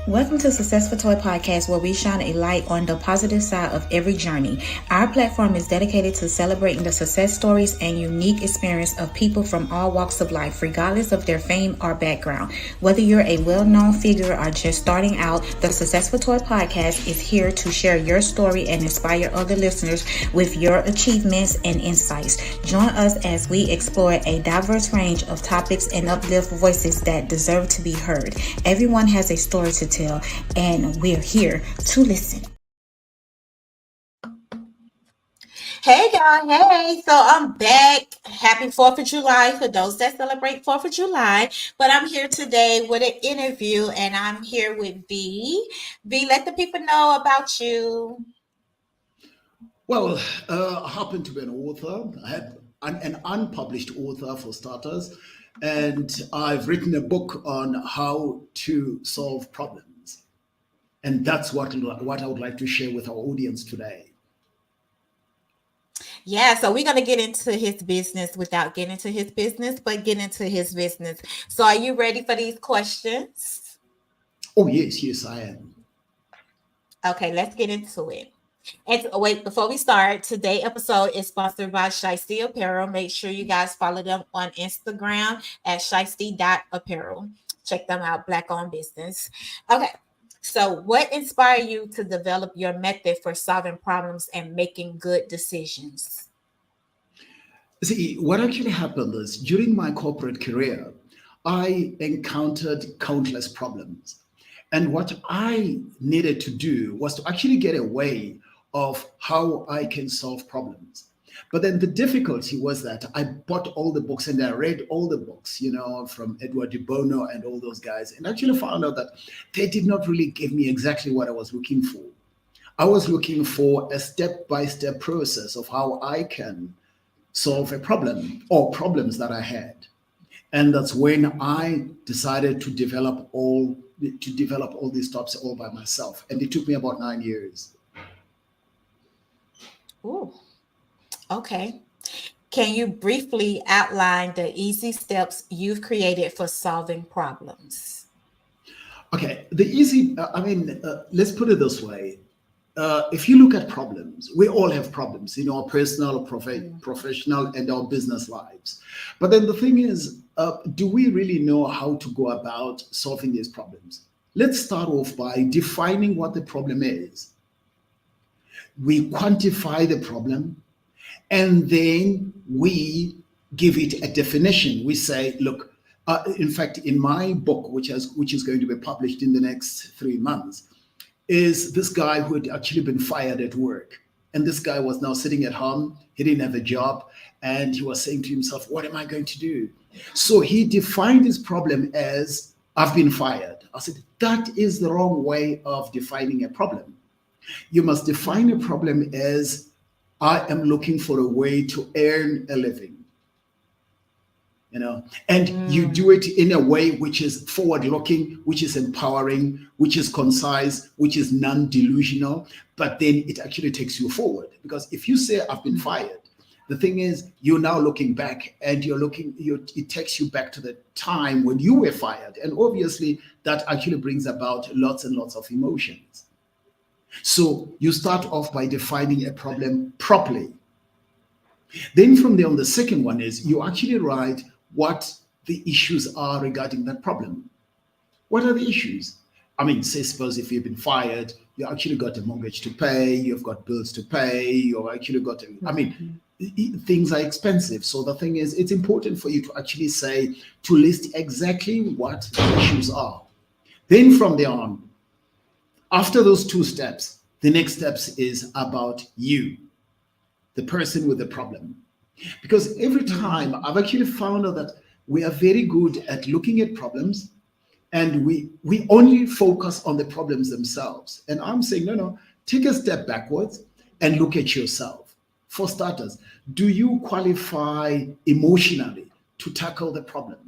Welcome to Successful Toy Podcast, where we shine a light on the positive side of every journey. Our platform is dedicated to celebrating the success stories and unique experience of people from all walks of life, regardless of their fame or background. Whether you're a well-known figure or just starting out, the Successful Toy Podcast is here to share your story and inspire other listeners with your achievements and insights. Join us as we explore a diverse range of topics and uplift voices that deserve to be heard. Everyone has a story to tell, and we're here to listen. Hey guys, hey, so I'm back. Happy 4th of July for those that celebrate 4th of July. But I'm here today with an interview, and I'm here with Vee. Vee, let the people know about you. Well, I happen to be an author. I had an unpublished author for starters, and I've written a book on how to solve problems. And that's what I would like to share with our audience today. Yeah, so we're gonna get into his business without getting into his business, but get into his business. So are you ready for these questions? Oh, yes, I am. Okay, let's get into it. And wait, before we start, today's episode is sponsored by Shiesty Apparel. Make sure you guys follow them on Instagram at shiesty.apparel. Check them out, Black owned business. Okay, so what inspired you to develop your method for solving problems and making good decisions? See, what actually happened is during my corporate career, I encountered countless problems. And what I needed to do was to actually get a way of how I can solve problems. But then the difficulty was that I bought all the books and I read all the books, from Edward de Bono and all those guys, and actually found out that they did not really give me exactly what I was looking for. I was looking for a step by step process of how I can solve a problem or problems that I had. And that's when I decided to develop all these topics all by myself. And it took me about 9 years. Ooh, okay. Can you briefly outline the easy steps you've created for solving problems? Okay, let's put it this way. If you look at problems, we all have problems in our personal, professional, and our business lives. But then the thing is, do we really know how to go about solving these problems? Let's start off by defining what the problem is. We quantify the problem, and then we give it a definition. We say, look, in fact, in my book, which is going to be published in the next 3 months, is this guy who had actually been fired at work. And this guy was now sitting at home. He didn't have a job. And he was saying to himself, what am I going to do? So he defined his problem as, I've been fired. I said, that is the wrong way of defining a problem. You must define a problem as, I am looking for a way to earn a living. And you do it in a way which is forward looking, which is empowering, which is concise, which is non-delusional, but then it actually takes you forward. Because if you say, I've been fired, the thing is, you're now looking back and it takes you back to the time when you were fired. And obviously that actually brings about lots and lots of emotions. So you start off by defining a problem properly. Then from there on, the second one is you actually write what the issues are regarding that problem. What are the issues? Say, suppose if you've been fired, you actually got a mortgage to pay, you've got bills to pay, you've actually got, things are expensive. So the thing is, it's important for you to actually to list exactly what the issues are. Then from there on, after those two steps, the next steps is about you, the person with the problem. Because every time I've actually found out that we are very good at looking at problems and we only focus on the problems themselves. And I'm saying, no, take a step backwards and look at yourself. For starters, do you qualify emotionally to tackle the problem?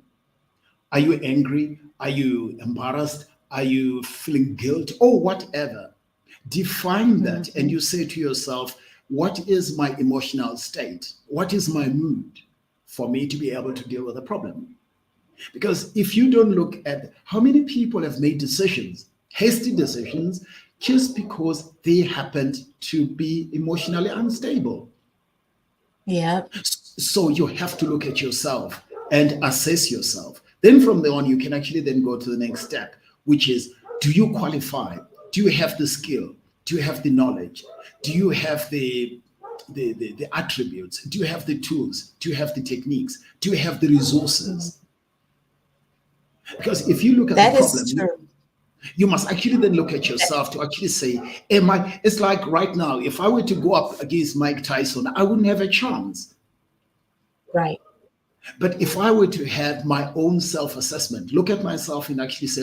Are you angry? Are you embarrassed? Are you feeling guilt or whatever? Define that and you say to yourself, what is my emotional state? What is my mood for me to be able to deal with a problem? Because if you don't look at how many people have made decisions hasty decisions just because they happened to be emotionally unstable. Yeah. So you have to look at yourself and assess yourself. Then from there on, you can actually then go to the next step, which is, do you qualify? Do you have the skill? Do you have the knowledge? Do you have the attributes? Do you have the tools? Do you have the techniques? Do you have the resources? Because if you look at That the problem, is true. you must actually then look at yourself to actually say, it's like right now, if I were to go up against Mike Tyson, I wouldn't have a chance. Right. But if I were to have my own self-assessment, look at myself and actually say,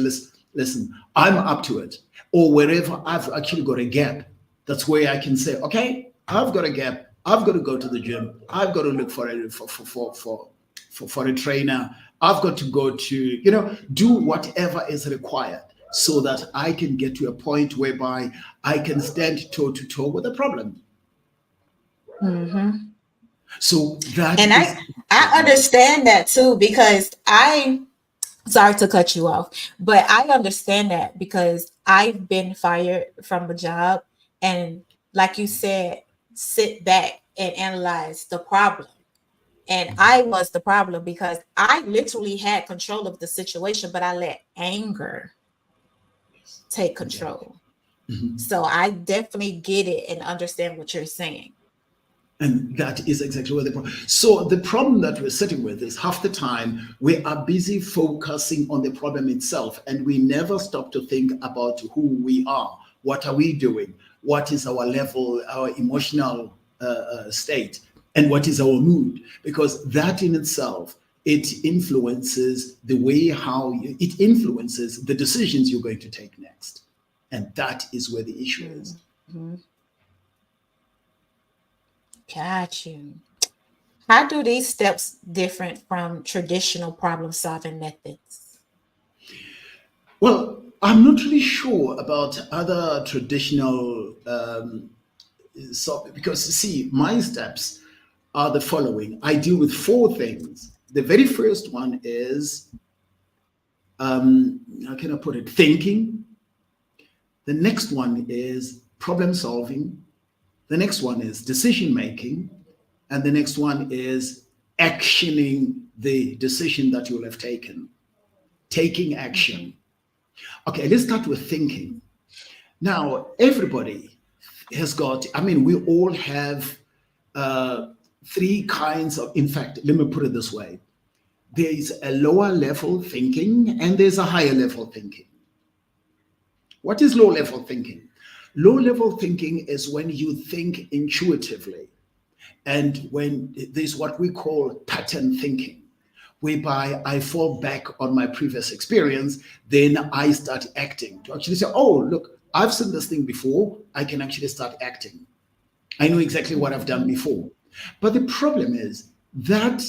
listen, I'm up to it. Or wherever I've actually got a gap, that's where I can say, okay, I've got a gap. I've got to go to the gym. I've got to look for a trainer. I've got to go to, do whatever is required so that I can get to a point whereby I can stand toe to toe with the problem. Mm-hmm. So that and I understand that too, because sorry to cut you off, but I understand that because I've been fired from a job, and like you said, sit back and analyze the problem. And I was the problem because I literally had control of the situation, but I let anger take control. Mm-hmm. So I definitely get it and understand what you're saying. And that is exactly what the problem. So the problem that we're sitting with is half the time we are busy focusing on the problem itself, and we never stop to think about who we are. What are we doing? What is our level, our emotional state, and what is our mood? Because that in itself, it influences the way it influences the decisions you're going to take next. And that is where the issue is. Mm-hmm. Got you. How do these steps different from traditional problem solving methods? Well, I'm not really sure about other traditional because see, my steps are the following. I deal with 4 things. The very first one is how can I put it? Thinking. The next one is problem solving. The next one is decision making. And the next one is actioning the decision that you'll have taken, taking action. Okay, let's start with thinking. Now, everybody has got, we all have 3 kinds of, in fact, let me put it this way. There is a lower level thinking and there's a higher level thinking. What is low level thinking? Low level thinking is when you think intuitively, and when there's what we call pattern thinking, whereby I fall back on my previous experience, then I start acting to actually say, oh, look, I've seen this thing before, I can actually start acting. I know exactly what I've done before. But the problem is that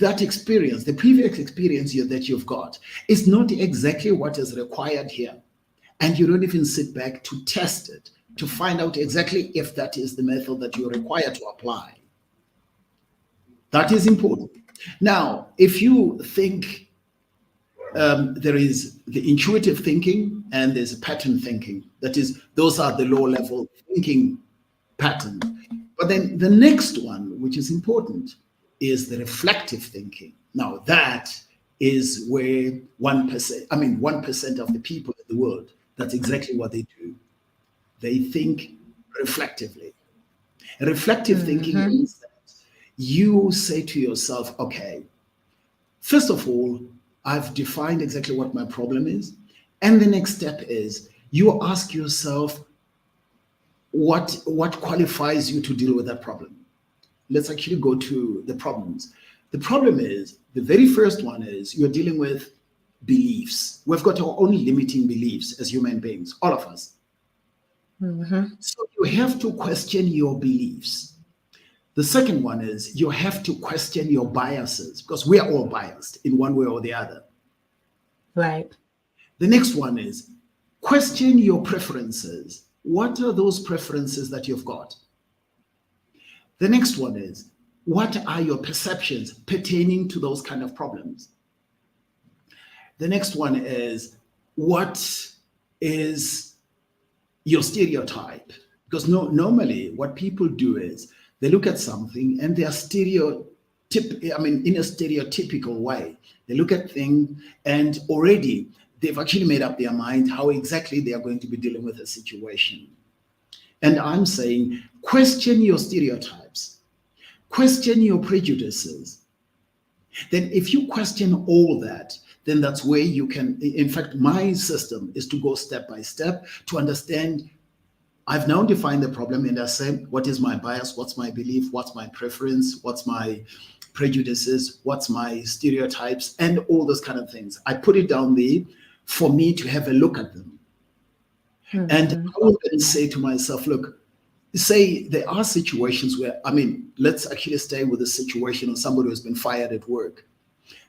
experience, the previous experience that you've got, is not exactly what is required here. And you don't even sit back to test it, to find out exactly if that is the method that you're required to apply. That is important. Now, if you think there is the intuitive thinking and there's pattern thinking, that is, those are the low level thinking pattern. But then the next one, which is important, is the reflective thinking. Now, that is where 1% of the people in the world, that's exactly what they do. They think reflectively. Reflective thinking means that you say to yourself, okay, first of all, I've defined exactly what my problem is. And the next step is you ask yourself, what qualifies you to deal with that problem? Let's actually go to the problems. The problem is, the very first one is you're dealing with beliefs. We've got our own limiting beliefs as human beings, all of us. So you have to question your beliefs. The second one is you have to question your biases, because we are all biased in one way or the other. Right. The next one is question your preferences. What are those preferences that you've got? The next one is, what are your perceptions pertaining to those kind of problems? The next one is, what is your stereotype. Because normally what people do is they look at something and they are in a stereotypical way. They look at things and already they've actually made up their mind how exactly they are going to be dealing with a situation. And I'm saying, question your stereotypes, question your prejudices. Then if you question all that, then that's where you can, in fact, my system is to go step by step to understand. I've now defined the problem and I say, what is my bias? What's my belief? What's my preference? What's my prejudices? What's my stereotypes? And all those kind of things. I put it down there for me to have a look at them. And I will then say to myself, look, say there are situations where, let's actually stay with the situation of somebody who's been fired at work.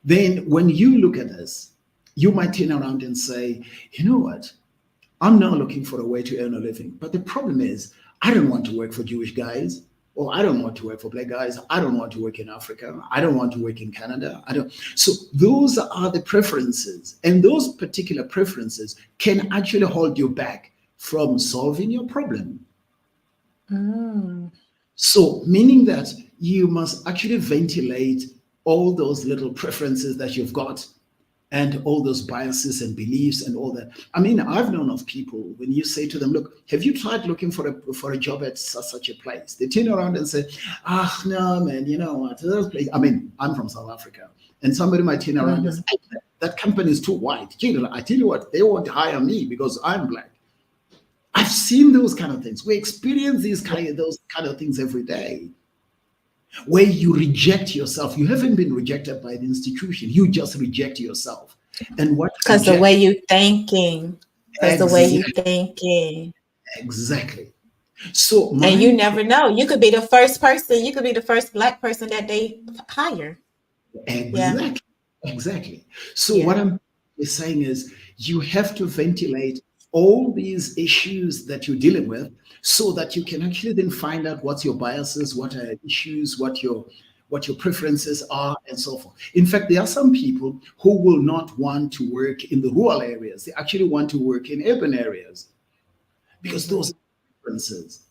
Then when you look at this, you might turn around and say, you know what? I'm now looking for a way to earn a living. But the problem is, I don't want to work for Jewish guys, or I don't want to work for black guys. I don't want to work in Africa. I don't want to work in Canada. So those are the preferences. And those particular preferences can actually hold you back from solving your problem. So meaning that you must actually ventilate all those little preferences that you've got and all those biases and beliefs and all that. I've known of people, when you say to them, look, have you tried looking for a job at such a place? They turn around and say, no, man, you know what? I'm from South Africa. And somebody might turn around and say, that company is too white. I tell you what, they won't hire me because I'm black. I've seen those kind of things. We experience those kind of things every day, where you reject yourself. You haven't been rejected by the institution. You just reject yourself. And what? Because the way you're thinking. Because the way you're thinking. Exactly. So, and you never know. You could be the first person. You could be the first black person that they hire. Exactly. Yeah. Exactly. So what I'm saying is, you have to ventilate all these issues that you're dealing with, so that you can actually then find out what's your biases, what are issues, what your preferences are, and so forth. In fact, there are some people who will not want to work in the rural areas. They actually want to work in urban areas because those are preferences.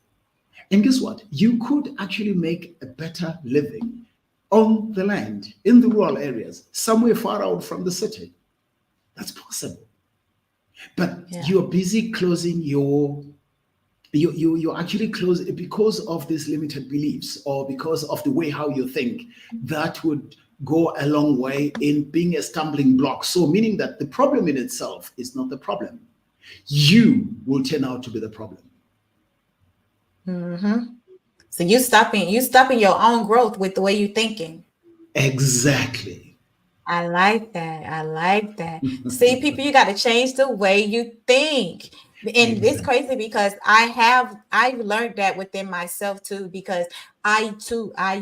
And guess what? You could actually make a better living on the land, in the rural areas, somewhere far out from the city. That's possible. But you're busy closing you're actually close because of these limited beliefs, or because of the way how you think. That would go a long way in being a stumbling block. So meaning that the problem in itself is not the problem. You will turn out to be the problem. So you stopping your own growth with the way you're thinking. Exactly. I like that. See, people, you got to change the way you think. And it's crazy because I've learned that within myself too, because I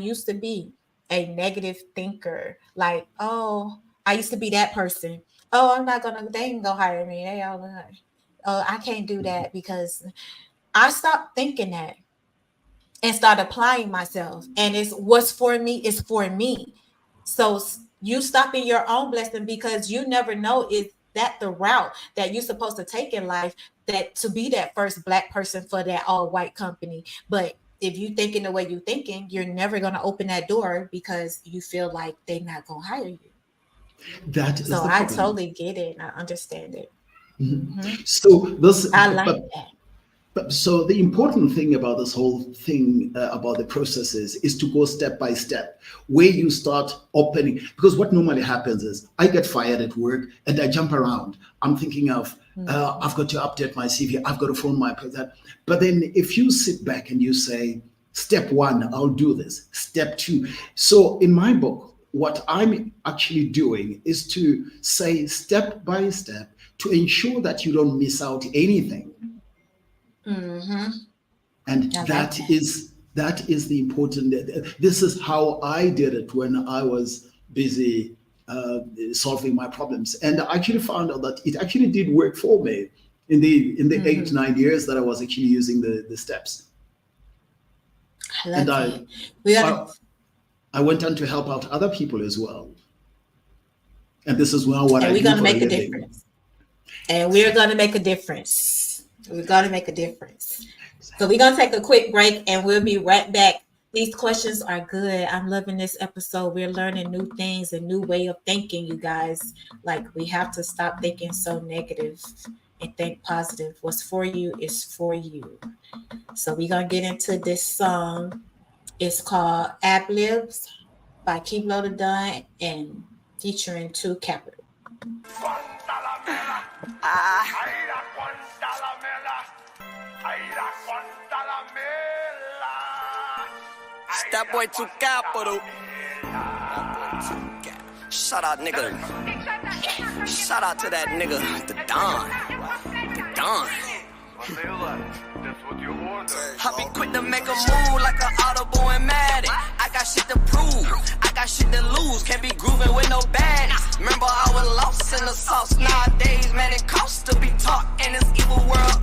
used to be a negative thinker. Like, I used to be that person. They ain't gonna hire me. I can't do that, because I stopped thinking that and start applying myself. And it's what's for me is for me. So you stopping your own blessing, because you never know, is that the route that you're supposed to take in life, that to be that first black person for that all white company. But if you thinking the way you're thinking, you're never going to open that door, because you feel like they're not going to hire you. That is so the I problem. totally get it. I understand it. So I like that. So the important thing about this whole thing, about the processes, is to go step by step, where you start opening. Because what normally happens is, I get fired at work and I jump around. I'm thinking of, I've got to update my CV. I've got to phone that. But then if you sit back and you say, step one, I'll do this. Step two. So in my book, what I'm actually doing is to say step by step, to ensure that you don't miss out anything. And that is the important. This is how I did it when I was busy solving my problems, and I actually found out that it actually did work for me in the 8-9 years that I was actually using the steps. I went on to help out other people as well. And this is now what I do for a living. And we're going to make a difference. We're going to make a difference. So we're going to take a quick break and we'll be right back. These questions are good. I'm loving this episode. We're learning new things, a new way of thinking, you guys. Like, we have to stop thinking so negative and think positive. What's for you is for you. So we're going to get into this song. It's called Ad-Libs by Kiblo the Don and featuring 2 Capital. That boy 2 Capital. Shout out, nigga. Shout out to that nigga, the Don. The Don. I be quick to make a move like an audible and Madden. I got shit to prove, I got shit to lose. Can't be grooving with no baddies. Remember I was lost in the sauce. Nowadays, man, it costs to be taught in this evil world.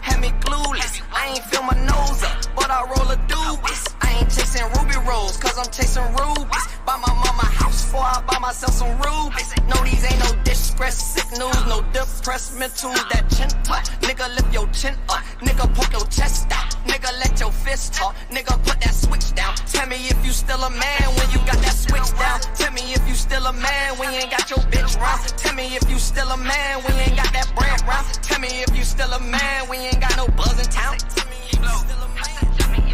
Had me clueless. I ain't feel my nose up, but I roll a doobies. I ain't chasing ruby rolls, cause I'm chasing rubies. Buy my mama house before I buy myself some rubies. No, these ain't no distress signals, no depressed mentals. That chin tuck, nigga lift your chin up. Nigga poke your chest out, nigga let your fist talk. Nigga put that switch down. Tell me if you still a man when you got that switch down. Tell me if you still a man when you ain't got your bitch round. Tell me if you still a man when you ain't got that brand round. Tell me if you still a man when you ain't got no buzz in town. Tell me if you still a man.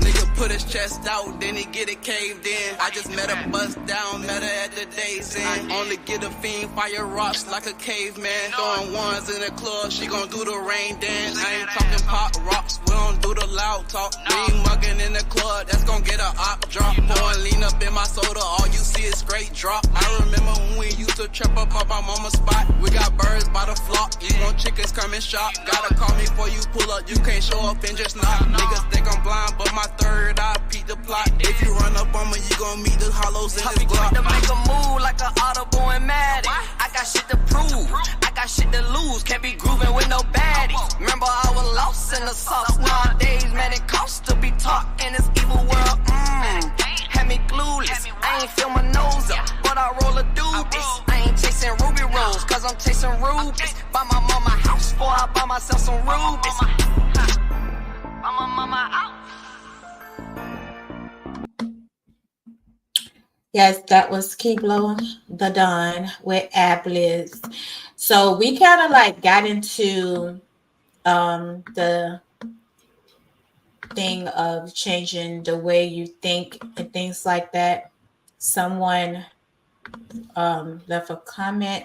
Nigga put his chest out, then he get it caved in. I just met a bust down, met her at the days in. Only get a fiend, fire rocks like a caveman. Throwing ones in the club, she gon' do the rain dance. I ain't talking pop rocks, we don't do the loud talk. We ain't mugging in the club, that's gon' get a op drop. Pouring lean up in my soda, all you see is straight drop. I remember when we used to trap up our mama's spot. We got birds by the flock, you want chickens come and shop. Gotta call me before you pull up, you can't show up and just knock. Niggas think I'm blind, but my third eye peep the plot. If you run up on me, you gon' meet the hollows in this block. To make a move like an audible and Madden. I got shit to prove, I got shit to lose. Can't be grooving with no baddies. Remember I was lost in the sauce. Nowadays, man, it costs to be taught in this evil world. Had me clueless. I ain't feel my nose up, but I roll a doobies. I ain't chasing ruby rolls, cause I'm chasing rubies. Buy my mama house before I buy myself some rubies. Buy my mama out. Yes, that was Kiblo the Don with Ad-Libs. So we kind of like got into the thing of changing the way you think and things like that. Someone left a comment.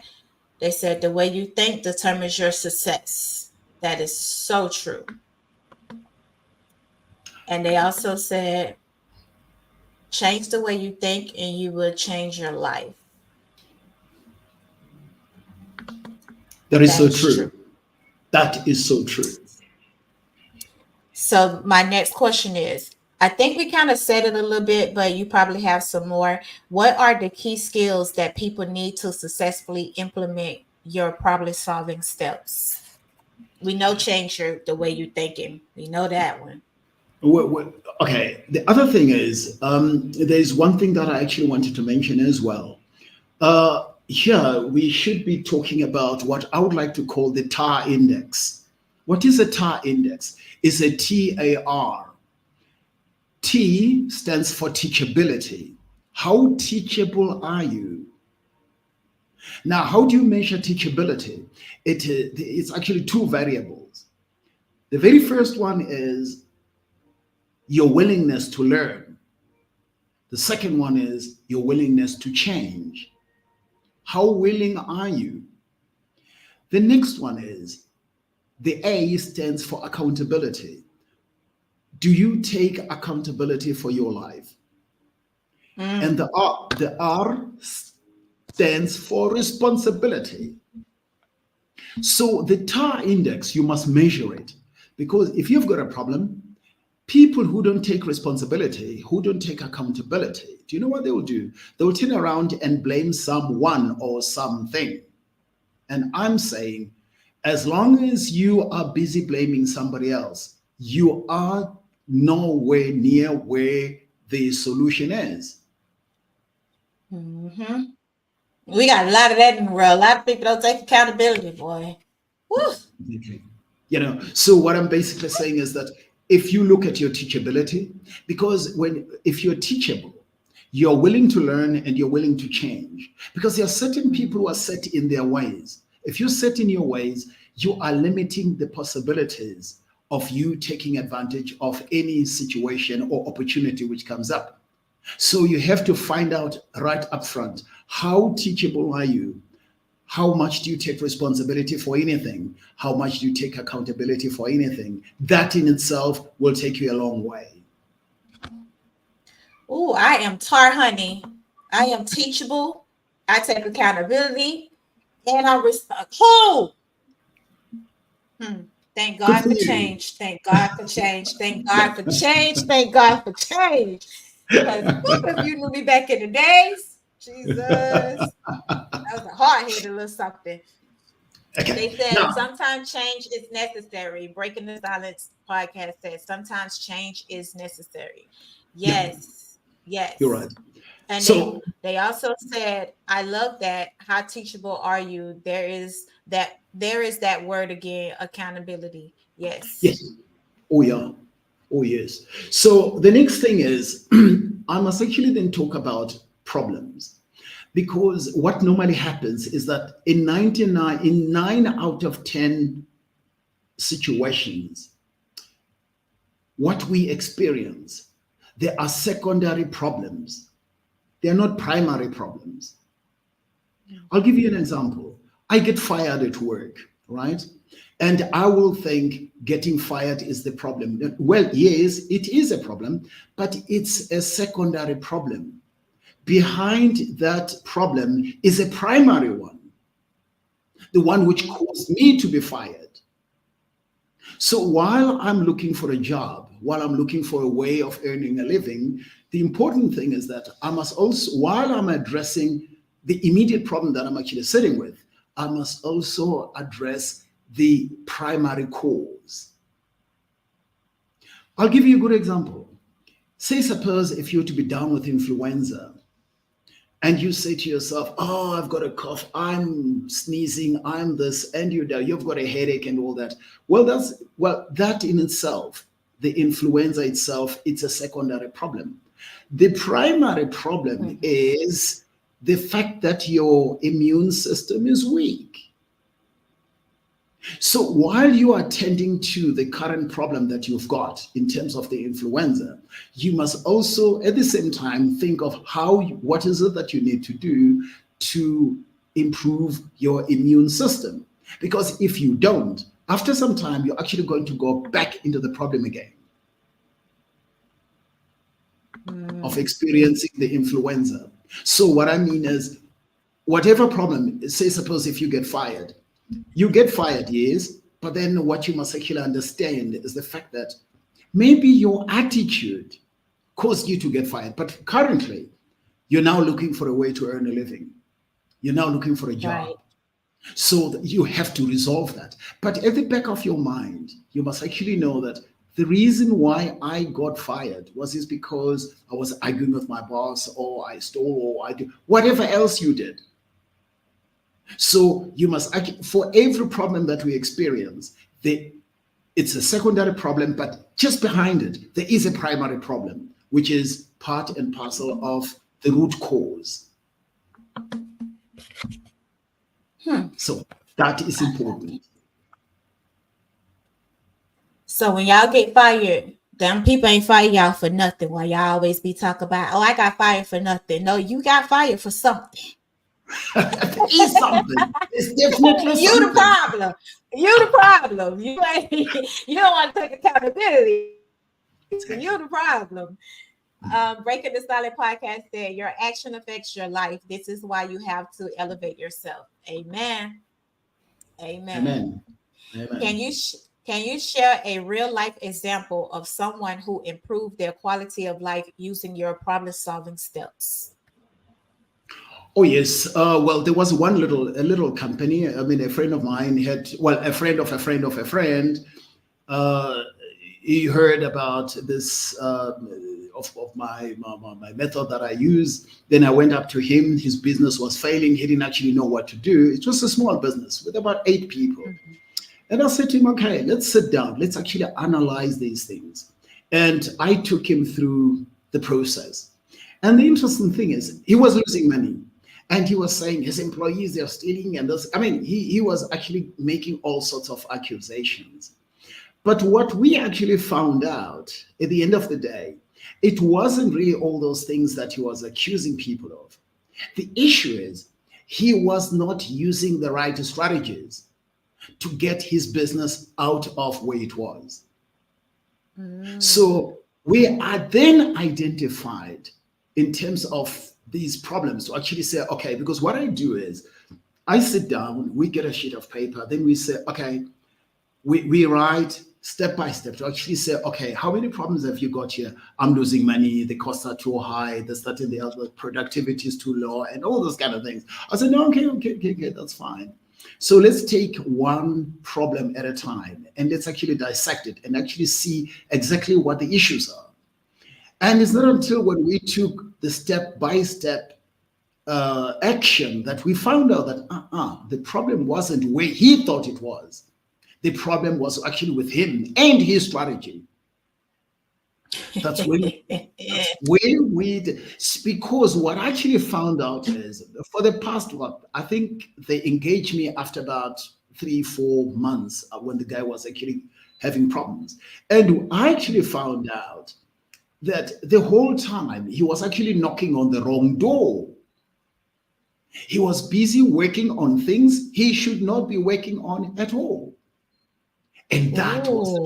They said the way you think determines your success. That is so true. And they also said, change the way you think and you will change your life. That is so true. That is so true. So my next question is, I think we kind of said it a little bit, but you probably have some more. What are the key skills that people need to successfully implement your problem-solving steps? We know change the way you're thinking. We know that one. Okay. The other thing is, there's one thing that I actually wanted to mention as well. Here, we should be talking about what I would like to call the TAR index. What is a TAR index? It's a TAR. T stands for teachability. How teachable are you? Now, how do you measure teachability? It's actually 2 variables. The very first one is your willingness to learn. The second one is your willingness to change. How willing are you? The next one is the A stands for accountability. Do you take accountability for your life? And the R stands for responsibility. So the TAR index, you must measure it, because if you've got a problem, people who don't take responsibility, who don't take accountability, do you know what they will do? They will turn around and blame someone or something. And I'm saying, as long as you are busy blaming somebody else, you are nowhere near where the solution is. We got a lot of that in the world. A lot of people don't take accountability, boy. Woo. You know, so what I'm basically saying is that if you look at your teachability, because if you're teachable, you're willing to learn and you're willing to change, because there are certain people who are set in their ways. If you're set in your ways, you are limiting the possibilities of you taking advantage of any situation or opportunity which comes up. So you have to find out right up front, how teachable are you? How much do you take responsibility for anything? How much do you take accountability for anything? That in itself will take you a long way. Oh, I am honey. I am teachable. I take accountability, and I respect. Oh, thank God for change. Thank God for change. Thank God for change. Thank God for change. Because if you knew me back in the days, Jesus, that was a hard-headed little something. Okay. They said sometimes change is necessary. Breaking the Silence podcast says sometimes change is necessary. Yes. Yeah. Yes. You're right. And so they also said, I love that. How teachable are you? There is that word again, accountability. Yes. Yes. Oh yeah. Oh yes. So the next thing is I must actually then talk about problems. Because what normally happens is that in 9 out of 10 situations, what we experience, there are secondary problems. They're not primary problems. I'll give you an example. I get fired at work, right? And I will think getting fired is the problem. Well, yes, it is a problem, but it's a secondary problem. Behind that problem is a primary one, the one which caused me to be fired. So while I'm looking for a job, while I'm looking for a way of earning a living, the important thing is that I must also, while I'm addressing the immediate problem that I'm actually sitting with, I must also address the primary cause. I'll give you a good example. Say, suppose if you were to be down with influenza, and you say to yourself, oh, I've got a cough, I'm sneezing, I'm this, and you've got a headache and all that. Well, that in itself, the influenza itself, it's a secondary problem. The primary problem is the fact that your immune system is weak. So while you are tending to the current problem that you've got in terms of the influenza, you must also at the same time think of what is it that you need to do to improve your immune system. Because if you don't, after some time, you're actually going to go back into the problem again of experiencing the influenza. So what I mean is, whatever problem, say suppose if you get fired, yes, but then what you must actually understand is the fact that maybe your attitude caused you to get fired, but currently you're now looking for a way to earn a living. You're now looking for a job. Right. So you have to resolve that. But at the back of your mind, you must actually know that the reason why I got fired was because I was arguing with my boss, or I stole, or I did whatever else you did. So you must, for every problem that we experience, it's a secondary problem, but just behind it, there is a primary problem, which is part and parcel of the root cause. So that is important. So when y'all get fired, them people ain't fire y'all for nothing. While y'all always be talking about, oh, I got fired for nothing. No, you got fired for something. It's something. It's definitely you something. the problem. You the problem. You don't want to take accountability. You the problem. Breaking the Silent podcast said, your action affects your life. This is why you have to elevate yourself. Amen. Amen. Amen. Can you share a real life example of someone who improved their quality of life using your problem solving steps? Oh yes. Well, there was a little company. I mean, a friend of mine a friend of a friend of a friend. he heard about this of my method that I use. Then I went up to him. His business was failing. He didn't actually know what to do. It was a small business with about 8 people. And I said to him, okay, let's sit down. Let's actually analyze these things. And I took him through the process. And the interesting thing is he was losing money. And he was saying his employees, they're stealing. And this, I mean, he was actually making all sorts of accusations. But what we actually found out at the end of the day, it wasn't really all those things that he was accusing people of. The issue is he was not using the right strategies to get his business out of where it was. So we are then identified in terms of these problems to actually say, okay, because what I do is I sit down, we get a sheet of paper, then we say, okay, we write step by step to actually say, okay, how many problems have you got here? I'm losing money, the costs are too high, this, that, and the other, productivity is too low, and all those kind of things. I said, no, okay, that's fine. So let's take one problem at a time and let's actually dissect it and actually see exactly what the issues are. And it's not until when we took the step-by-step action that we found out that the problem wasn't where he thought it was. The problem was actually with him and his strategy. That's when because what I actually found out is for the past, I think they engaged me after about 3-4 months when the guy was actually having problems. And I actually found out that the whole time he was actually knocking on the wrong door. He was busy working on things he should not be working on at all. And that was the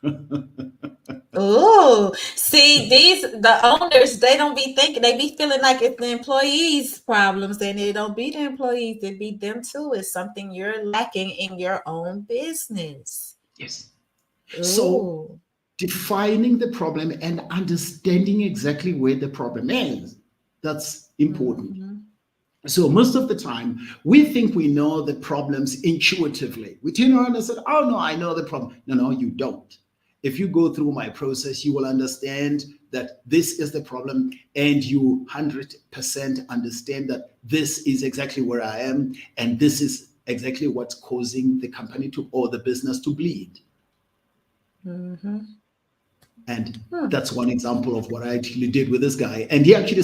problem. Oh, see, the owners, they don't be thinking, they be feeling like it's the employees' problems, and it don't be the employees, it be them too. It's something you're lacking in your own business. Yes. So defining the problem and understanding exactly where the problem is, that's important. So most of the time, we think we know the problems intuitively. We turn around and say, oh, no, I know the problem. No, you don't. If you go through my process, you will understand that this is the problem, and you 100% understand that this is exactly where I am, and this is exactly what's causing the company or the business to bleed. And that's one example of what I actually did with this guy. And he actually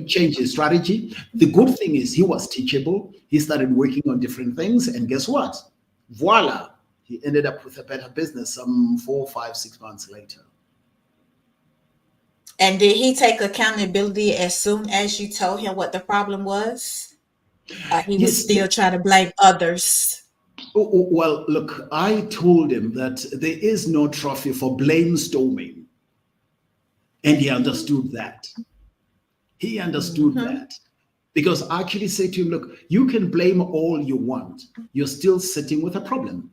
changed his strategy. The good thing is he was teachable. He started working on different things. And guess what? Voila. He ended up with a better business some 4, 5, 6 months later. And did he take accountability as soon as you told him what the problem was? He was still trying to blame others? Well, look, I told him that there is no trophy for blame storming. And he understood that. He understood that. Because I actually say to him, look, you can blame all you want. You're still sitting with a problem.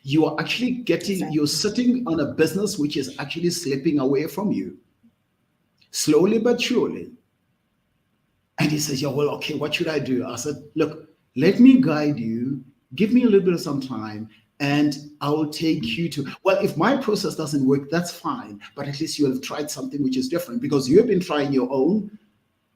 You are actually you're sitting on a business which is actually slipping away from you. Slowly but surely. And he says, yeah, well, okay, what should I do? I said, look, let me guide you. Give me a little bit of some time and I will take you to, well, if my process doesn't work, that's fine. But at least you have tried something which is different, because you have been trying your own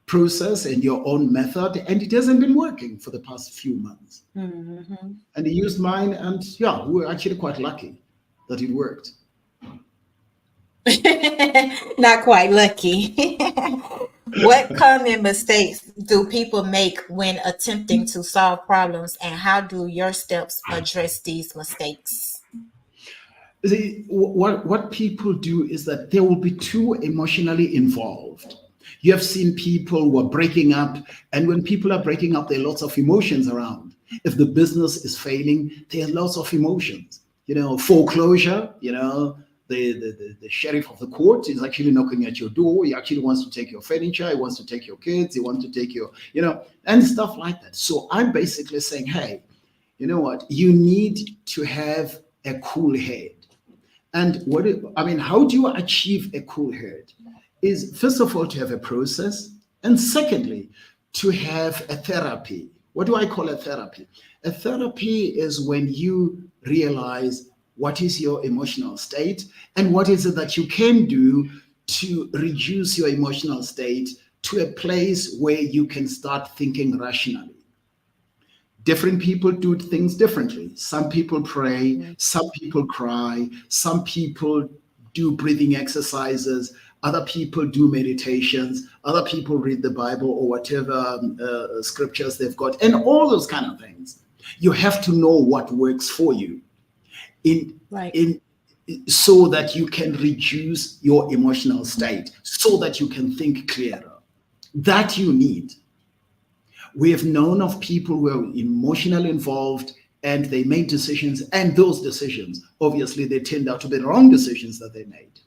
process and your own method, and it hasn't been working for the past few months. And he used mine, and yeah, we were actually quite lucky that it worked. Not quite lucky. What common mistakes do people make when attempting to solve problems, and how do your steps address these mistakes? What people do is that they will be too emotionally involved. You have seen people who are breaking up, and when people are breaking up, there are lots of emotions around. If the business is failing, there are lots of emotions. Foreclosure, the sheriff of the court is actually knocking at your door. He actually wants to take your furniture. He wants to take your kids. He wants to take your, and stuff like that. So I'm basically saying, hey, you know what? You need to have a cool head. And how do you achieve a cool head? Is first of all to have a process, and secondly, to have a therapy. What do I call a therapy? A therapy is when you realize what is your emotional state, and what is it that you can do to reduce your emotional state to a place where you can start thinking rationally. Different people do things differently. Some people pray, some people cry, some people do breathing exercises, other people do meditations, other people read the Bible or whatever scriptures they've got, and all those kind of things. You have to know what works for you so that you can reduce your emotional state, so that you can think clearer. That you need. We have known of people who are emotionally involved and they made decisions, and those decisions, obviously, they turned out to be the wrong decisions that they made.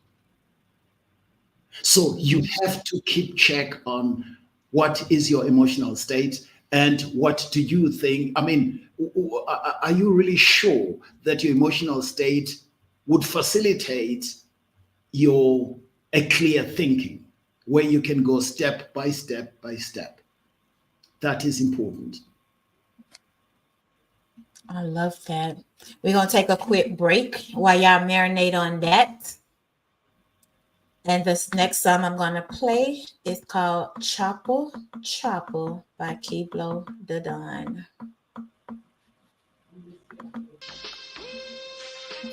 So you have to keep check on what is your emotional state and what do you think. I mean, are you really sure that your emotional state would facilitate a clear thinking where you can go step by step by step? That is important. I love that. We're going to take a quick break while y'all marinate on that. And this next song I'm going to play is called Chopper Chopper by Kiblo the Don.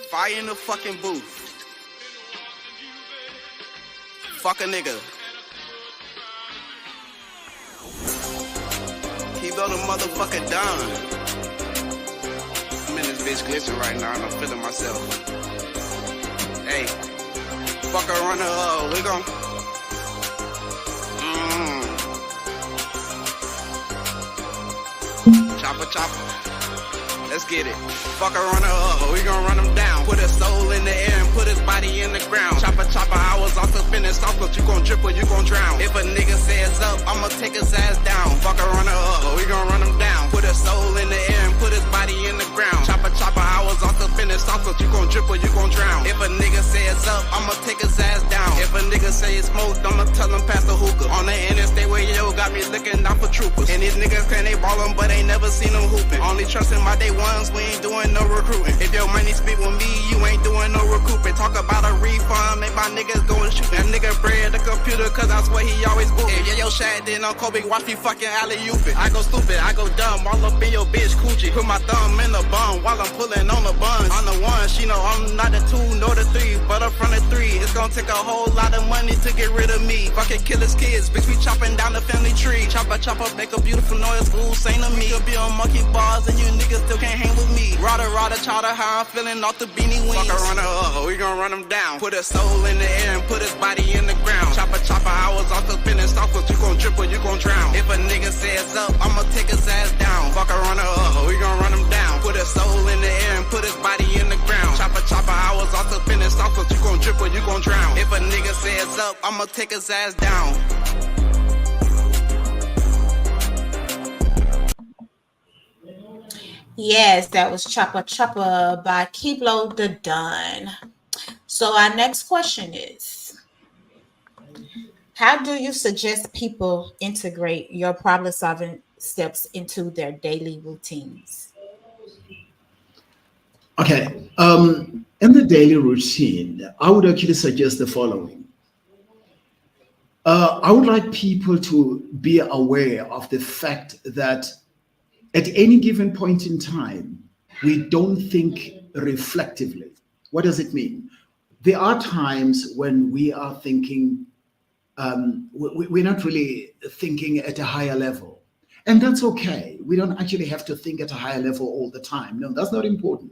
Fire in the fucking booth. Fuck a nigga. Kiblo the motherfucker Don. I'm in this bitch glitching right now and I'm feeling myself. Hey, fuck her on the we gon' Chopper chopper. Let's get it. Fuck her on the we gon' run him down. Put his soul in the air and put his body in the ground. Chopper chopper, I was also spinning soft, but you gon' drip or you gon' drown. If a nigga says up, I'ma take his ass down. Fuck her on the we gon' run him down. Put his soul in the air and put his body in the ground. Chopper chopper, I was also spinning soft, but you gon' drip or you gon' drown. If a nigga says up, I'ma take his ass down. If a nigga say it's smoked, I'ma tell him pass the hookah. On the interstate where yo got me looking out for troopers. And these niggas claim they ballin', but ain't never seen them hooping. Only trusting my day ones, we ain't doing no recruiting. If your money speak with me, you ain't doing no recouping. Talk about a refund, make my niggas go and shoot. That nigga bred the computer, cause I swear he always booping. If yo shad then on Kobe, watch me fucking alley-ooping. I go stupid, I go dumb, all up in your bitch coochie. Put my thumb in the bum while I'm pulling on the buns. On the one, she know I'm not the two nor the three, but up front of three. It's gonna take a whole lot of money to get rid of me. Fucking killers kids, bitch, we chopping down the family tree. Chopper chopper, make a beautiful noise, ooh, sing to me. You'll be on monkey bars and you niggas still can't hang with me. Rada rada chowder, how I'm feeling off the beanie wings. Fuck her on her we gon' run him down. Put his soul in the air and put his body in the ground. Chopper chopper, I was off the spinning soft, but you gon' drip or you gon' drown. If a nigga says up, I'ma take his ass down. Fuck her on her we gon' run him down. Put his soul in the air and put his body in the ground. Chopper chopper, I was off the spinning soft, but you gon' drip or you gon' drown. If a nigga says up, I'ma take his ass down. Yes, that was Chopper Chopper by Kiblo the Don. So our next question is, how do you suggest people integrate your problem-solving steps into their daily routines? Okay, in the daily routine, I would actually suggest the following. I would like people to be aware of the fact that at any given point in time, we don't think reflectively. What does it mean? There are times when we are thinking, we're not really thinking at a higher level. And that's okay. We don't actually have to think at a higher level all the time. No, that's not important.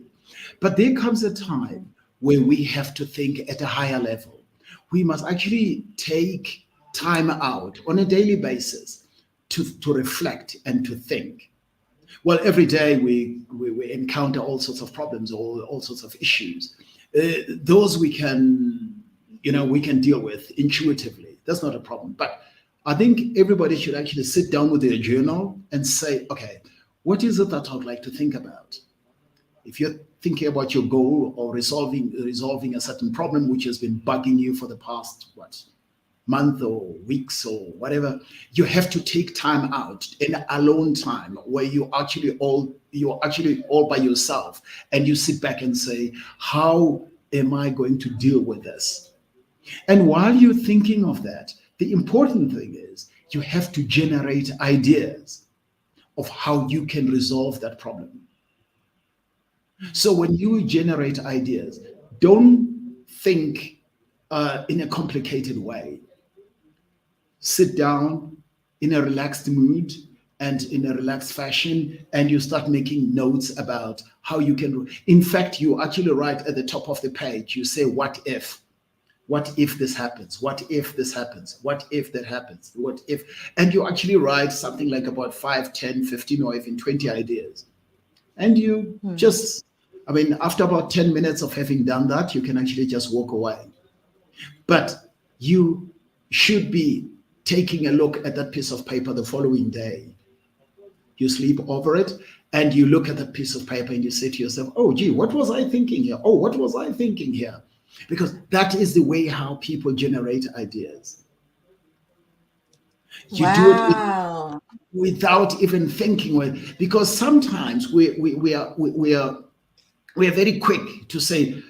But there comes a time where we have to think at a higher level. We must actually take time out on a daily basis to reflect and to think. Well, every day we encounter all sorts of problems or all sorts of issues. Those we can deal with intuitively. That's not a problem. But I think everybody should actually sit down with their journal and say, okay, what is it that I'd like to think about? If you're thinking about your goal or resolving a certain problem which has been bugging you for the past, month or weeks or whatever, you have to take time out, in alone time, where you're actually all by yourself, and you sit back and say, how am I going to deal with this? And while you're thinking of that, the important thing is you have to generate ideas of how you can resolve that problem. So when you generate ideas, don't think in a complicated way. Sit down in a relaxed mood and in a relaxed fashion, and you start making notes about how you can. In fact, you actually write at the top of the page, you say, what if? What if this happens? What if this happens? What if that happens? What if? And you actually write something like about 5, 10, 15, or even 20 ideas. And you just, after about 10 minutes of having done that, you can actually just walk away. But you should be taking a look at that piece of paper the following day. You sleep over it, and you look at that piece of paper and you say to yourself, oh, gee, what was I thinking here? Oh, what was I thinking here? Because that is the way how people generate ideas. You do it without even thinking. Because sometimes we are very quick to say,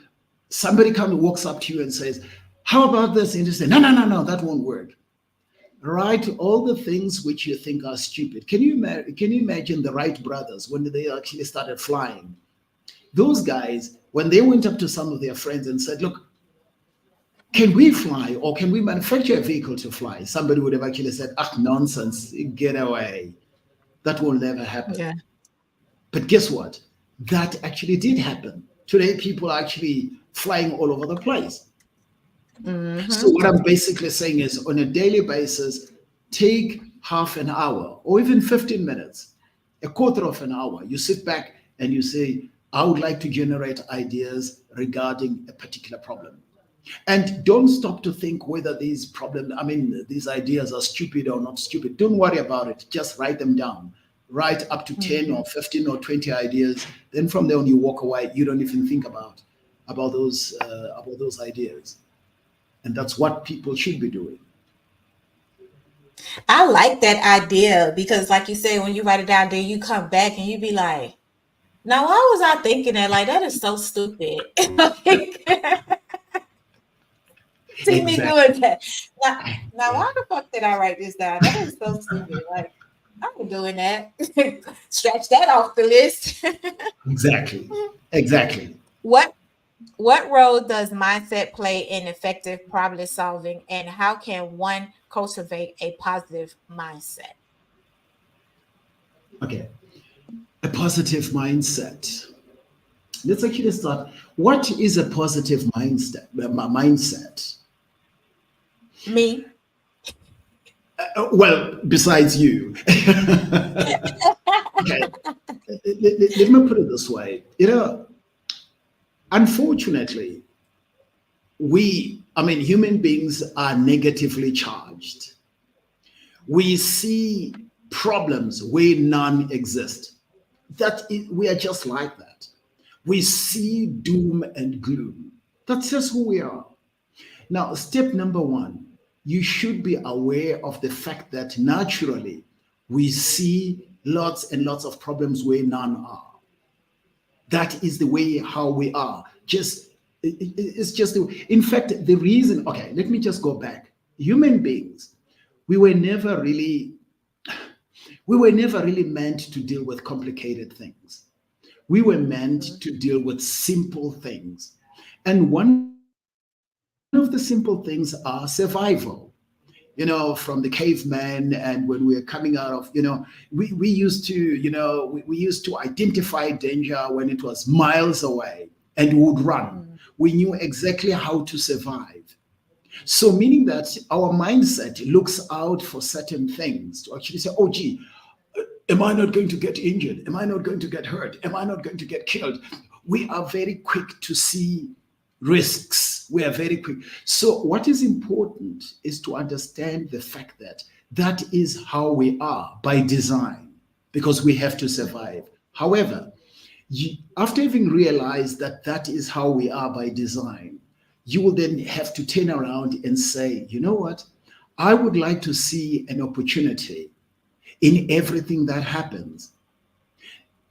somebody walks up to you and says, how about this? And you say, no, that won't work. Write all the things which you think are stupid. Can you imagine the Wright brothers when they actually started flying? Those guys, when they went up to some of their friends and said, look, can we fly, or can we manufacture a vehicle to fly? Somebody would have actually said, nonsense, get away. That will never happen. Yeah. But guess what? That actually did happen. Today, people are actually flying all over the place. Mm-hmm. So what I'm basically saying is, on a daily basis, take half an hour or even 15 minutes, a quarter of an hour. You sit back and you say, I would like to generate ideas regarding a particular problem. And don't stop to think whether these ideas are stupid or not stupid. Don't worry about it. Just write them down. Write up to 10 or 15 or 20 ideas. Then from there on, you walk away. You don't even think about those ideas. And that's what people should be doing. I like that idea, because like you said, when you write it down, then you come back and you be like, now why was I thinking that? Like, that is so stupid. See me doing that. Now why the fuck did I write this down? That is so stupid. Like, I'm doing that. Scratch that off the list. Exactly. What role does mindset play in effective problem solving, and how can one cultivate a positive mindset? Okay, a positive mindset. Let's actually start. What is a positive mindset? Me. Well, besides you. Okay, let me put it this way. Unfortunately, human beings are negatively charged. We see problems where none exist. We are just like that. We see doom and gloom. That's just who we are. Now, step number one, you should be aware of the fact that naturally we see lots and lots of problems where none are. That is the way how we are. It's just, in fact, the reason, okay, let me just go back. Human beings, we were never really meant to deal with complicated things. We were meant to deal with simple things. And one of the simple things are survival. From the caveman, and when we were coming out of, we used to identify danger when it was miles away and would run. We knew exactly how to survive. So meaning that our mindset looks out for certain things to actually say, oh, gee, am I not going to get injured? Am I not going to get hurt? Am I not going to get killed? We are very quick to see risks. We are very quick. So what is important is to understand the fact that that is how we are by design, because we have to survive. However, after having realized that that is how we are by design, you will then have to turn around and say, you know what? I would like to see an opportunity in everything that happens.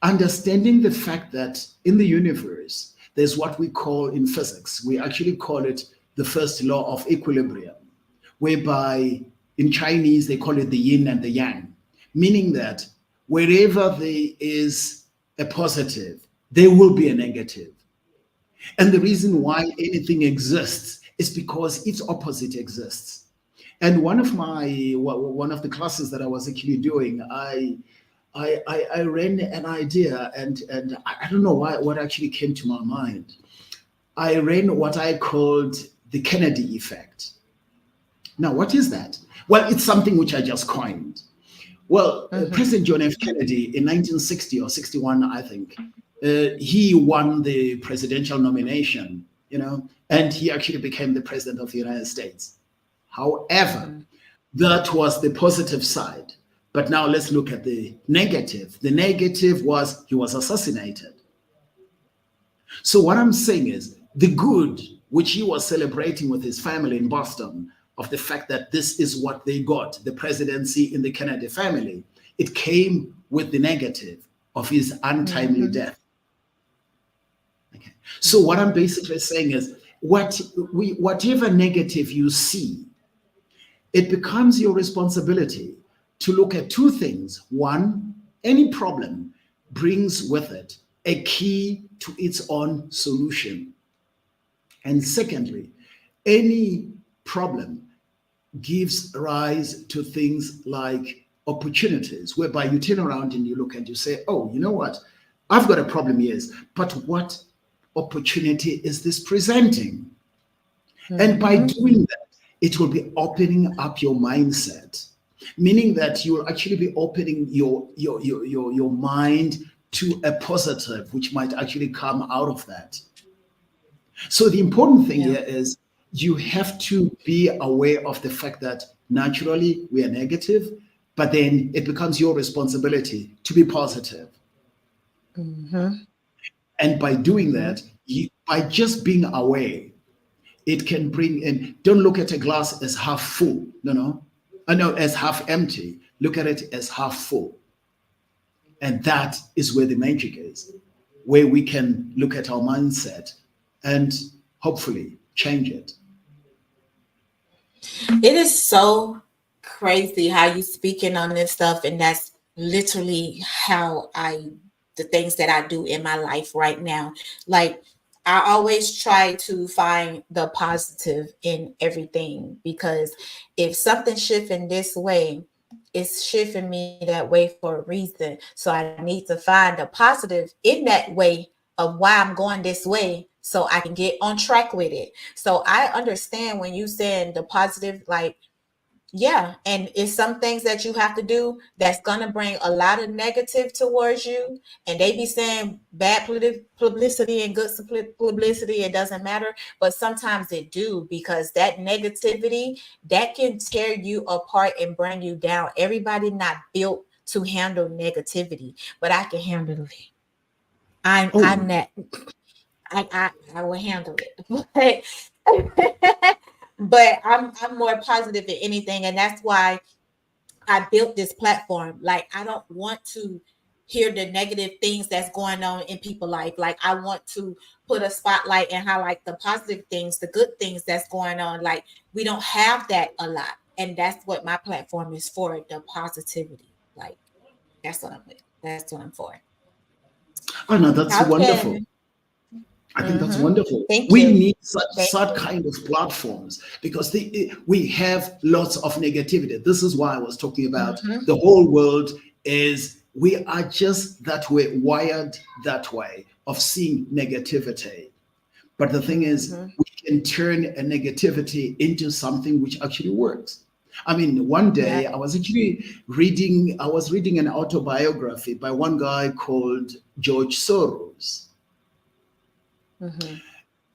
Understanding the fact that in the universe, there's what we call in physics, we actually call it the first law of equilibrium, whereby in Chinese, they call it the yin and the yang, meaning that wherever there is a positive, there will be a negative. And the reason why anything exists is because its opposite exists. And one of the classes that I was actually doing, I ran an idea, and I don't know what actually came to my mind. I ran what I called the Kennedy effect. Now, what is that? Well, it's something which I just coined. Well, President John F. Kennedy in 1960 or 61, I think, he won the presidential nomination, and he actually became the president of the United States. However, that was the positive side. But now let's look at the negative. The negative was he was assassinated. So what I'm saying is the good, which he was celebrating with his family in Boston, of the fact that this is what they got, the presidency in the Kennedy family, it came with the negative of his untimely death. Okay. So what I'm basically saying is whatever negative you see, it becomes your responsibility to look at two things. One, any problem brings with it a key to its own solution. And secondly, any problem gives rise to things like opportunities, whereby you turn around and you look and you say, oh, you know what? I've got a problem, yes, but what opportunity is this presenting? And by doing that, it will be opening up your mindset, meaning that you will actually be opening your mind to a positive, which might actually come out of that. So the important thing here is you have to be aware of the fact that naturally we are negative, but then it becomes your responsibility to be positive. And by doing that, by just being aware, it can bring in, don't look at a glass as half full, as half empty. Look at it as half full. And that is where the magic is, where we can look at our mindset and hopefully change it. It is so crazy how you speaking on this stuff, and that's literally how the things that I do in my life right now. Like, I always try to find the positive in everything, because if something's shifting this way, it's shifting me that way for a reason. So I need to find the positive in that way of why I'm going this way, so I can get on track with it. So I understand when you saying the positive, like, yeah, and it's some things that you have to do that's going to bring a lot of negative towards you. And they be saying bad publicity and good publicity, it doesn't matter. But sometimes it do, because that negativity, that can tear you apart and bring you down. Everybody not built to handle negativity, but I can handle it. I'm that. I will handle it. But I'm more positive than anything, and that's why I built this platform. Like, I don't want to hear the negative things that's going on in people's life. Like, I want to put a spotlight and highlight the positive things, the good things that's going on. Like, we don't have that a lot, and that's what my platform is for, the positivity. Like, that's what I'm with. That's what I'm for. Oh no, that's wonderful. I think that's wonderful. We need such kind of platforms, because we have lots of negativity. This is why I was talking about the whole world is, we are just that way, wired that way of seeing negativity. But the thing is, we can turn a negativity into something which actually works. I mean, one day I was actually reading an autobiography by one guy called George Soros.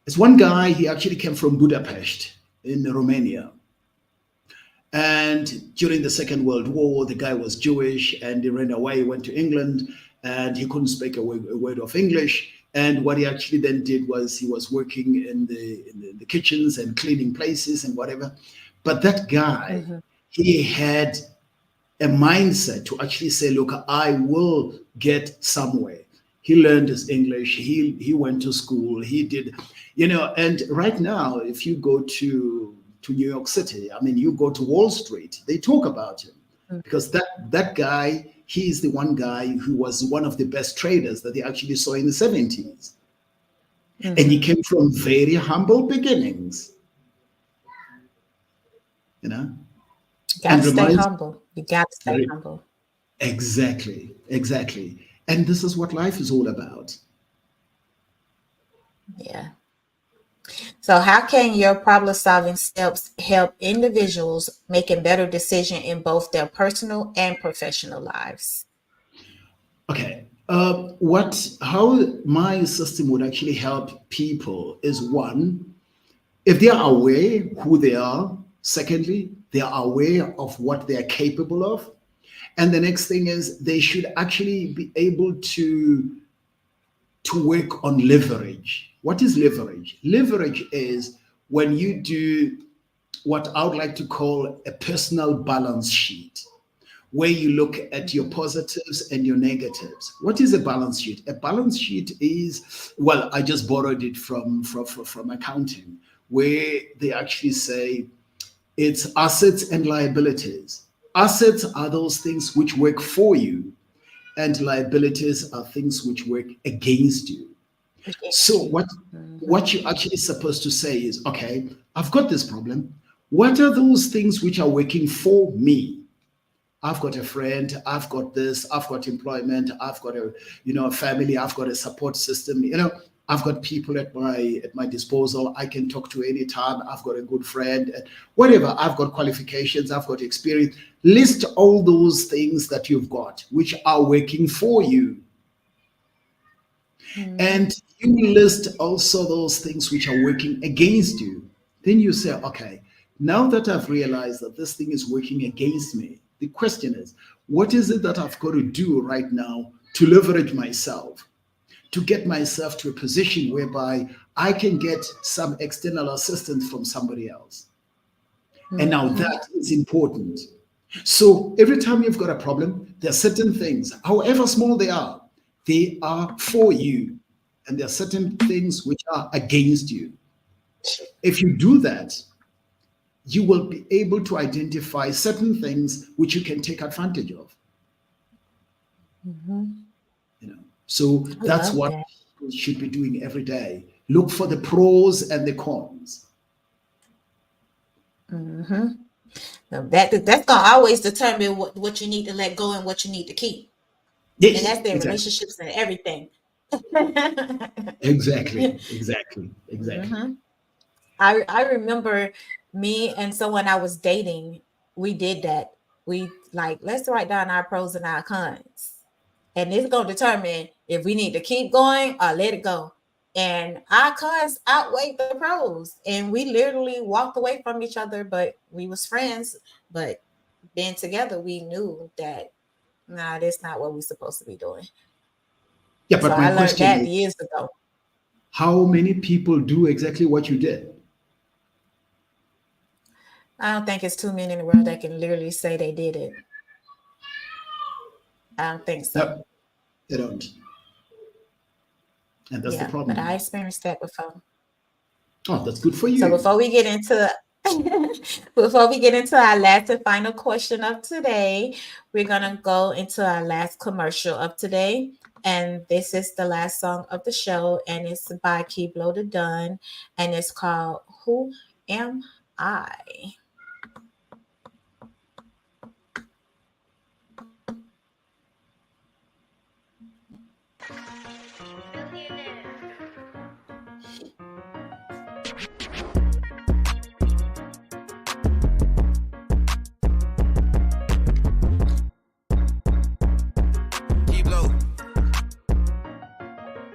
It's one guy, he actually came from Budapest in Romania. And during the Second World War, the guy was Jewish and he ran away, went to England, and he couldn't speak a word of English. And what he actually then did was he was working in the kitchens and cleaning places and whatever. But that guy, he had a mindset to actually say, look, I will get somewhere. He learned his English. He went to school. He did, and right now, if you go to New York City, I mean, you go to Wall Street, they talk about him because that guy, he's the one guy who was one of the best traders that they actually saw in the 70s. And he came from very humble beginnings, You got to stay humble. You got to stay humble. Exactly. And this is what life is all about. Yeah. So how can your problem-solving steps help individuals making better decisions in both their personal and professional lives? Okay. How my system would actually help people is, one, if they are aware who they are. Secondly, they are aware of what they are capable of. And the next thing is they should actually be able to work on leverage. What is leverage? Leverage is when you do what I would like to call a personal balance sheet, where you look at your positives and your negatives. What is a balance sheet? A balance sheet is, well, I just borrowed it from accounting, where they actually say it's assets and liabilities. Assets are those things which work for you, and liabilities are things which work against you. So what you're actually supposed to say is, okay, I've got this problem. What are those things which are working for me? I've got a friend, I've got this, I've got employment, I've got a family, I've got a support system, I've got people at my disposal. I can talk to any time. I've got a good friend, and whatever. I've got qualifications, I've got experience. List all those things that you've got which are working for you. And you list also those things which are working against you. Then you say, okay, now that I've realized that this thing is working against me, the question is, what is it that I've got to do right now to leverage myself, to get myself to a position whereby I can get some external assistance from somebody else? And now that is important. So every time you've got a problem, there are certain things, however small they are for you. And there are certain things which are against you. If you do that, you will be able to identify certain things which you can take advantage of. So that's what people should be doing every day. Look for the pros and the cons. Now that's gonna always determine what you need to let go and what you need to keep. Yes, and that's their relationships and everything. Exactly. I remember me and someone I was dating, we did that. We let's write down our pros and our cons. And it's going to determine if we need to keep going or let it go. And our cons outweighed the pros. And we literally walked away from each other, but we was friends. But being together, we knew that, nah, that's not what we're supposed to be doing. Yeah, but so my I learned question that is, years ago. how many people do exactly what you did? I don't think it's too many in the world that can literally say they did it. I don't think so. No, they don't. And that's the problem. But I experienced that before. Oh, that's good for you. So before we get into our last and final question of today, we're gonna go into our last commercial of today. And this is the last song of the show, and it's by Keyblade the Dunn, and it's called Who Am I?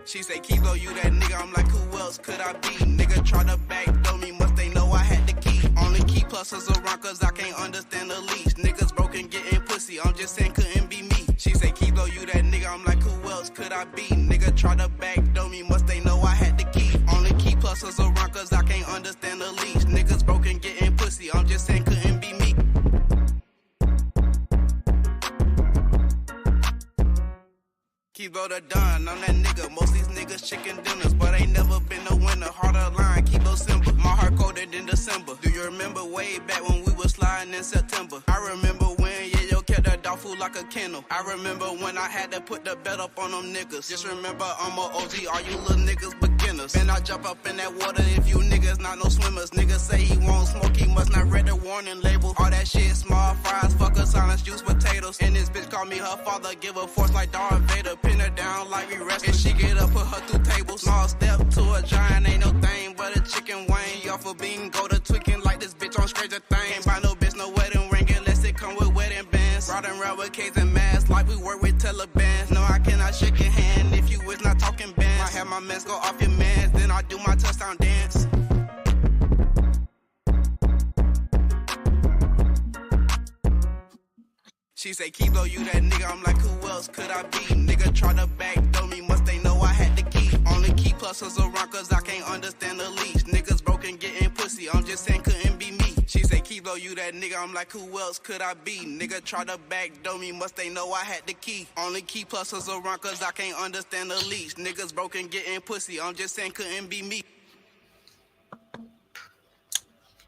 She say, Kilo, you that nigga. I'm like, who else could I be? Nigga try to backdoor me, must they know I had the key. Only key pluses around cause I can't understand the leash. Niggas broken getting pussy, I'm just saying couldn't be me. She say, Kilo, you that nigga. I'm like, who else could I be? Nigga try to backdoor me, must they know I had the key. Only key pluses around cause I can't understand the leash. Niggas broken getting pussy, I'm just saying go to done. I'm that nigga. Most these niggas chicken dinners, but ain't never been a winner. Harder line, keep those simple. My heart colder than December. Do you remember way back when we was sliding in September? I remember when, yeah, yo, kept that dog food like a kennel. I remember when I had to put the belt up on them niggas. Just remember I'm a OG, all you little niggas beginners. Man, I jump up in that water if you niggas not no swimmers. Niggas say he won't smoke, he must not read the warning label. All that shit, small fries, fuck a silence, juice potatoes. And this bitch call me her father, give her force like Darth Vader. Pin her down like we wrestling. If she get up, put her through tables. Small step to a giant, ain't no thing but a chicken wing. Y'all for being go to tweaking like this bitch on Stranger Things. Ain't buy no bitch no wedding ring unless it come with wedding bands. Riding around with K's and masks like we work with Taliban. No, I cannot shake your hand if you is not talking bands. I have my mask go off your mans, then I do my touchdown dance. She say, Kilo, you that nigga. I'm like, who else could I be? Nigga try to backdoor me, must they know I had the key. Only key pluses around cause I can't understand the leash. Niggas broken getting pussy, I'm just saying couldn't be me. She say, Kilo, you that nigga. I'm like, who else could I be? Nigga try to backdoor me, must they know I had the key. Only key pluses around cause I can't understand the leash. Niggas broken getting pussy, I'm just saying couldn't be me.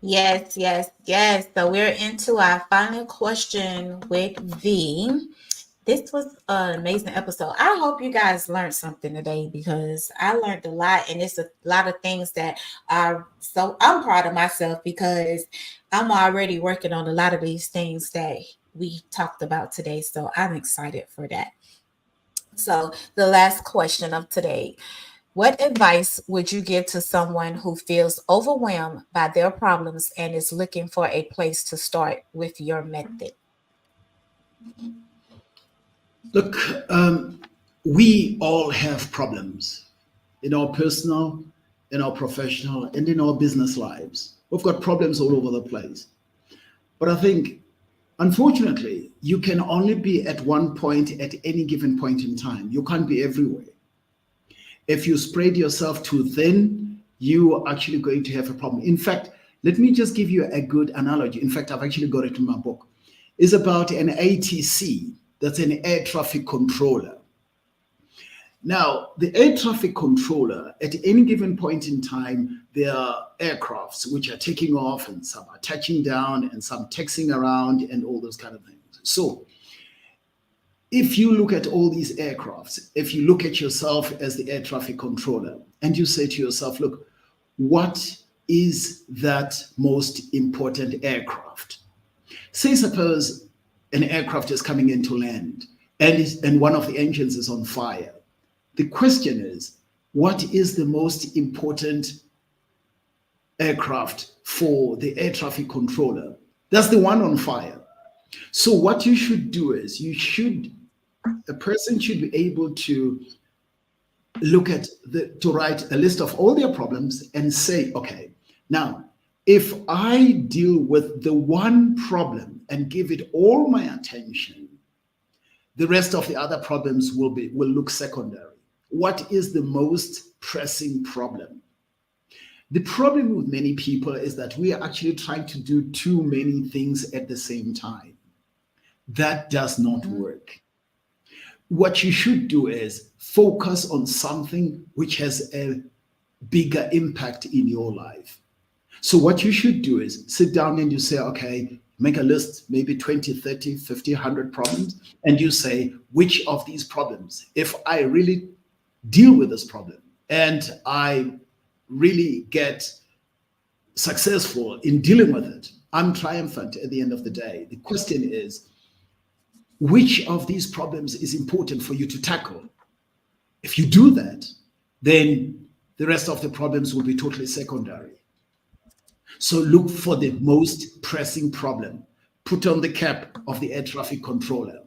Yes, yes, yes. So we're into our final question with V. This was an amazing episode. I hope you guys learned something today because I learned a lot, and it's a lot of things that are so I'm proud of myself because I'm already working on a lot of these things that we talked about today. So I'm excited for that. So the last question of today. What advice would you give to someone who feels overwhelmed by their problems and is looking for a place to start with your method? Look, we all have problems in our personal, in our professional, and in our business lives. We've got problems all over the place. But I think, unfortunately, you can only be at one point at any given point in time. You can't be everywhere. If you spread yourself too thin, you are actually going to have a problem. In fact, let me just give you a good analogy. In fact, I've actually got it in my book. It's about an ATC, that's an air traffic controller. Now, the air traffic controller, at any given point in time, there are aircrafts which are taking off and some are touching down and some taxiing around and all those kind of things. So, if you look at all these aircrafts, if you look at yourself as the air traffic controller and you say to yourself, look, what is that most important aircraft? Say, suppose an aircraft is coming into land and one of the engines is on fire. The question is, what is the most important aircraft for the air traffic controller? That's the one on fire. So what you should do is a person should be able to look at to write a list of all their problems and say, okay, now, if I deal with the one problem and give it all my attention, the rest of the other problems will look secondary. What is the most pressing problem? The problem with many people is that we are actually trying to do too many things at the same time. That does not work. What you should do is focus on something which has a bigger impact in your life. So what you should do is sit down and you say, okay, make a list, maybe 20, 30, 50, 100 problems. And you say, which of these problems, if I really deal with this problem and I really get successful in dealing with it, I'm triumphant at the end of the day. The question is, which of these problems is important for you to tackle? If you do that, then the rest of the problems will be totally secondary. So look for the most pressing problem. Put on the cap of the air traffic controller.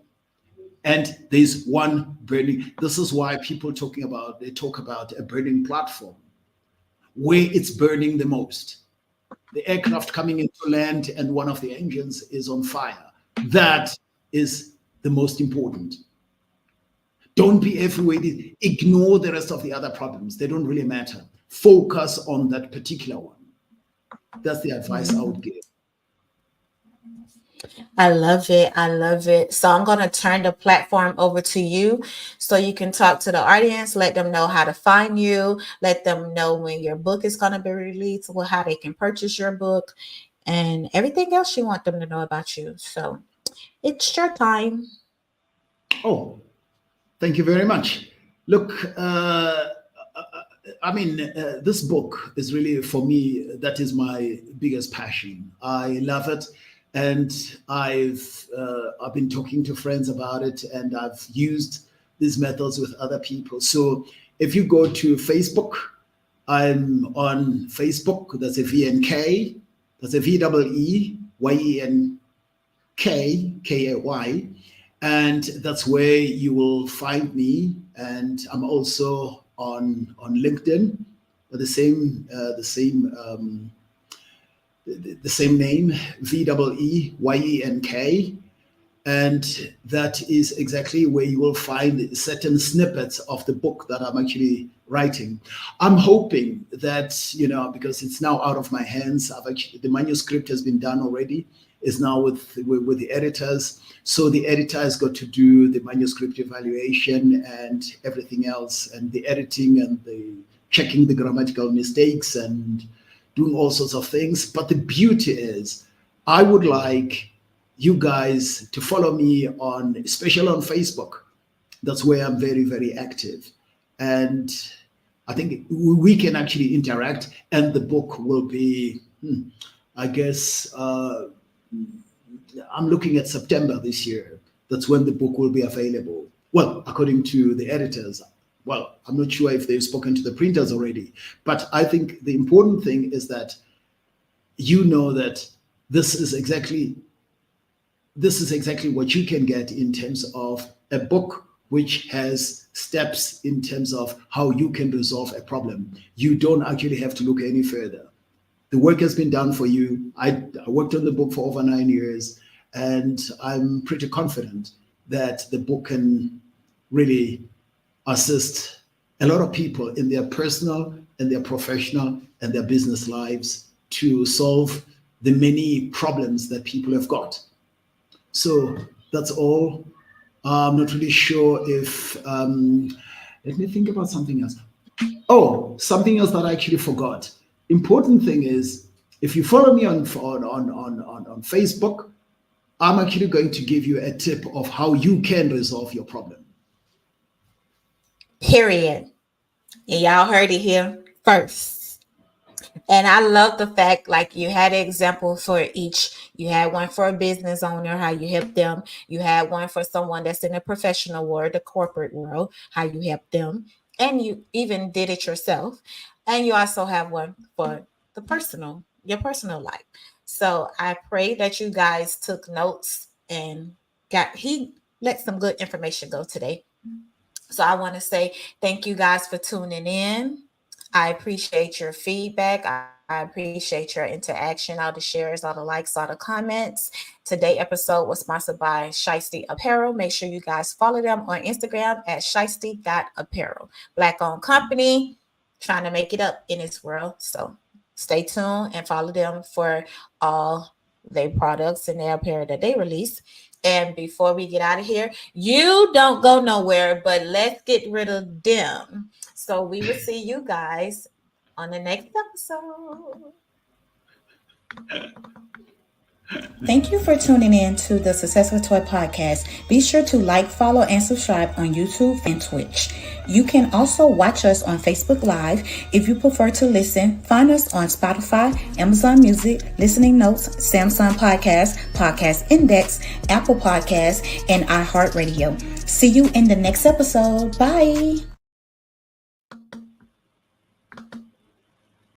And there's one burning. This is why people talk about a burning platform, where it's burning the most. The aircraft coming into land and one of the engines is on fire. That is the most important. Don't be everywhere. Ignore the rest of the other problems. They don't really matter. Focus on that particular one. That's the advice I would give. I love it. I love it. So I'm going to turn the platform over to you so you can talk to the audience, let them know how to find you, let them know when your book is going to be released, or how they can purchase your book, and everything else you want them to know about you. So it's your time. Oh, thank you very much. Look, this book is really, for me, that is my biggest passion. I love it, and I've been talking to friends about it, and I've used these methods with other people. So if you go to Facebook, I'm on Facebook. That's a VNK. That's a VEEYEN Kay, and that's where you will find me. And I'm also on LinkedIn with the same name, VEEYENK, and that is exactly where you will find certain snippets of the book that I'm actually writing. I'm hoping that, because it's now out of my hands, the manuscript has been done already, is now with the editors. So the editor has got to do the manuscript evaluation and everything else, and the editing and the checking the grammatical mistakes and doing all sorts of things. But the beauty is, I would like you guys to follow me especially on Facebook. That's where I'm very, very active. And I think we can actually interact, and the book will be, I guess, I'm looking at September this year. That's when the book will be available. Well, according to the editors. Well, I'm not sure if they've spoken to the printers already, but I think the important thing is that you know that this is exactly what you can get in terms of a book which has steps in terms of how you can resolve a problem. You don't actually have to look any further. The work has been done for you. I worked on the book for over 9 years, and I'm pretty confident that the book can really assist a lot of people in their personal and their professional and their business lives to solve the many problems that people have got. So that's all. I'm not really sure if, let me think about something else. Oh, something else that I actually forgot. Important thing is, if you follow me on Facebook, I'm actually going to give you a tip of how you can resolve your problem. Period. And y'all heard it here first. And I love the fact, like, you had an example for each. You had one for a business owner, how you help them. You had one for someone that's in the professional world, the corporate world, how you help them. And you even did it yourself. And you also have one for your personal life. So I pray that you guys took notes and he let some good information go today. So I want to say thank you guys for tuning in. I appreciate your feedback. I appreciate your interaction, all the shares, all the likes, all the comments. Today's episode was sponsored by Shiesty Apparel. Make sure you guys follow them on Instagram at shiesty.apparel. Black-owned company, trying to make it up in this world. So stay tuned and follow them for all their products and their apparel that they release. And before we get out of here, you don't go nowhere, but let's get rid of them. So we will see you guys on the next episode. Thank you for tuning in to the Successful Toy Podcast. Be sure to like, follow, and subscribe on YouTube and Twitch. You can also watch us on Facebook Live. If you prefer to listen, find us on Spotify, Amazon Music, Listening Notes, Samsung Podcast, Podcast Index, Apple Podcasts, and iHeartRadio. See you in the next episode. Bye.